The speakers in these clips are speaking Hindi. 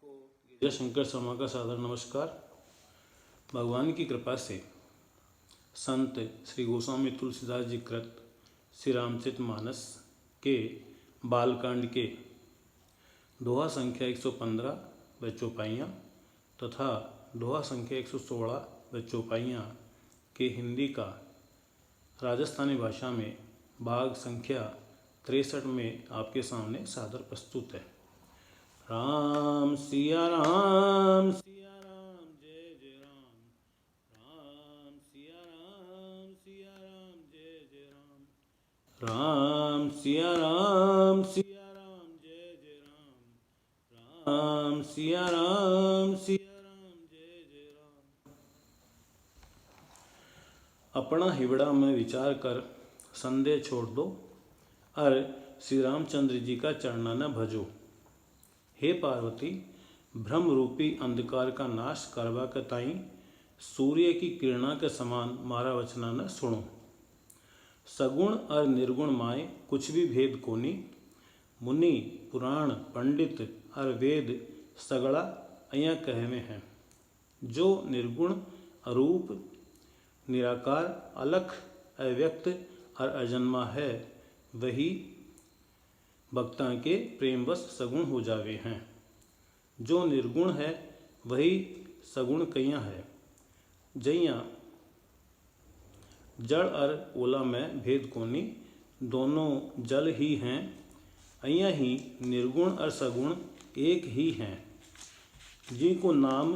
जय शंकर शर्मा का सादर नमस्कार। भगवान की कृपा से संत श्री गोस्वामी तुलसीदास जी कृत श्री रामचरितमानस के बालकांड के दोहा संख्या 115 व चौपाइयाँ तथा दोहा संख्या 116 व चौपाइयाँ के हिंदी का राजस्थानी भाषा में भाग संख्या 63 में आपके सामने सादर प्रस्तुत है। राम सिया राम जय जय राम। राम सिया राम जय जय राम। राम सिया राम जय जय राम। राम सिया राम जय जय राम। अपना हिवड़ा में विचार कर संदेह छोड़ दो और श्री रामचंद्र जी का चरणा न भजो। हे पार्वती, भ्रम रूपी अंधकार का नाश करवा के ताई सूर्य की किरणा के समान मारा वचना न सुनो। सगुण और निर्गुण माए कुछ भी भेद कोनी। मुनि पुराण पंडित और वेद सगड़ा अया कहवे हैं। जो निर्गुण अरूप निराकार अलख अव्यक्त और अजन्मा है वही भक्ता के प्रेमवश सगुण हो जावे हैं। जो निर्गुण है वही सगुण कइया है। जइया जड़ और ओला में भेद कोनी, दोनों जल ही हैं। अइया ही निर्गुण और सगुण एक ही हैं। जिनको नाम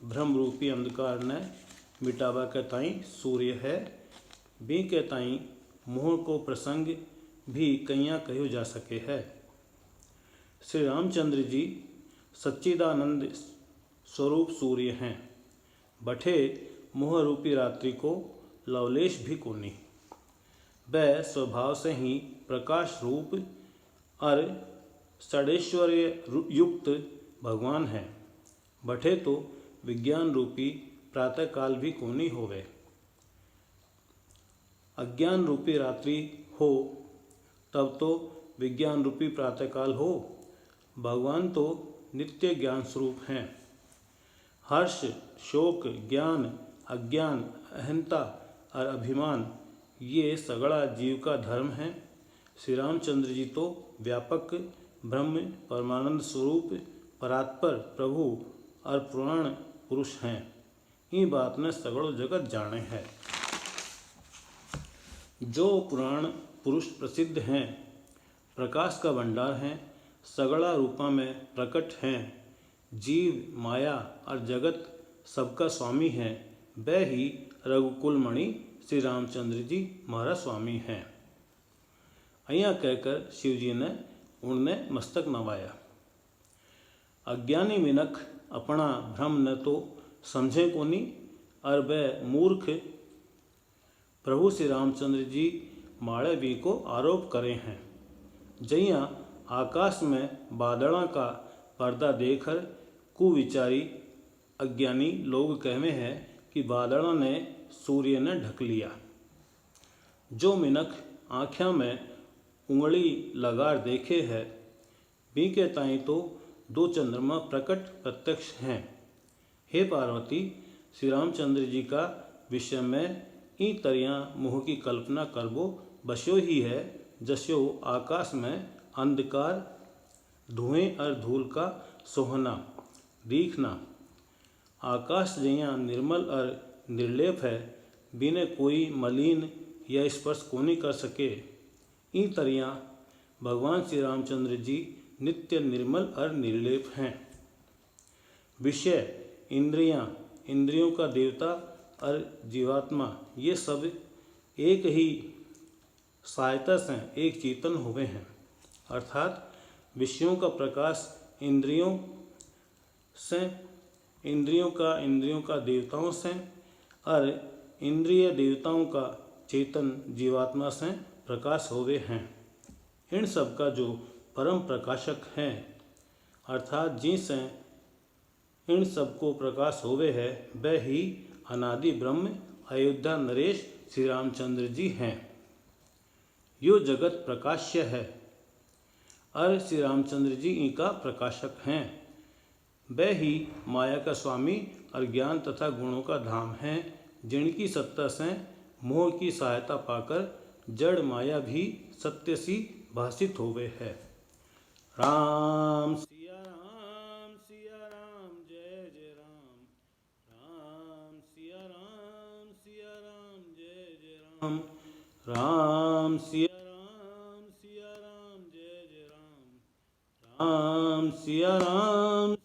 भ्रम रूपी अंधकार ने मिटावा के ताई सूर्य है, बी के ताई मोह को प्रसंग भी कइया कहो जा सके है। श्री रामचंद्र जी सच्चिदानंद स्वरूप सूर्य हैं। बठे मोह रूपी रात्रि को लवलेश भी कोनी। वह स्वभाव से ही प्रकाश रूप और षडेश्वर्य युक्त भगवान है। बठे तो विज्ञान रूपी प्रातःकाल भी कोनी होवे। अज्ञान रूपी रात्रि हो तब तो विज्ञान रूपी प्रातःकाल हो। भगवान तो नित्य ज्ञान स्वरूप हैं। हर्ष शोक ज्ञान अज्ञान अहंता और अभिमान ये सगड़ा जीव का धर्म है। श्री रामचंद्र जी तो व्यापक ब्रह्म परमानंद स्वरूप परात्पर प्रभु और पुराण पुरुष हैं। ये बात ने सगड़ो जगत जाने है। जो पुराण पुरुष प्रसिद्ध हैं, प्रकाश का भंडार हैं, सगड़ा रूपा में प्रकट हैं, जीव माया और जगत सबका स्वामी है, वह ही रघुकुल मणि श्री रामचंद्र जी हमारा स्वामी हैं। अया कहकर शिव जी ने उनने मस्तक नवाया। अज्ञानी मिनख अपना भ्रम न तो समझे कोनी और वह मूर्ख प्रभु श्री रामचंद्र जी माड़े भी को आरोप करे हैं। जइया आकाश में बादलों का पर्दा देखकर कुविचारी अज्ञानी लोग कहवे हैं कि बादलों ने सूर्य ने ढक लिया। जो मिनख आँख्या में उंगली लगार देखे है, बी के ताई तो दो चंद्रमा प्रकट प्रत्यक्ष हैं। हे पार्वती, श्री रामचंद्र जी का विषय में ई तरियाँ मोह की कल्पना करबो बस्यो ही है, जस्यो आकाश में अंधकार धुएं और धूल का सोहना दिखना। आकाश जैया निर्मल और निर्लेप है, बिने कोई मलिन या स्पर्श कोनी कर सके। ई तरियाँ भगवान श्री रामचंद्र जी नित्य निर्मल और निर्लेप हैं। विषय इंद्रियां, इंद्रियों का देवता और जीवात्मा ये सब एक ही सहायता से एक चेतन हुए हैं। अर्थात विषयों का प्रकाश इंद्रियों का देवताओं से और इंद्रिय देवताओं का चेतन जीवात्मा से प्रकाश होवे हैं। इन सब का जो परम प्रकाशक हैं, अर्थात जिनसे इन सबको प्रकाश होवे है, वह ही अनादि ब्रह्म अयोध्या नरेश श्री रामचंद्र जी हैं। यो जगत प्रकाश्य है और श्री रामचंद्र जी इनका प्रकाशक हैं। वह ही माया का स्वामी और ज्ञान तथा गुणों का धाम है, जिनकी सत्ता से मोह की सहायता पाकर जड़ माया भी सत्य सी भाषित होवे है। राम सिया राम जय जय राम। राम सिया राम जय जय राम। राम सिया राम जय जय राम। राम सिया राम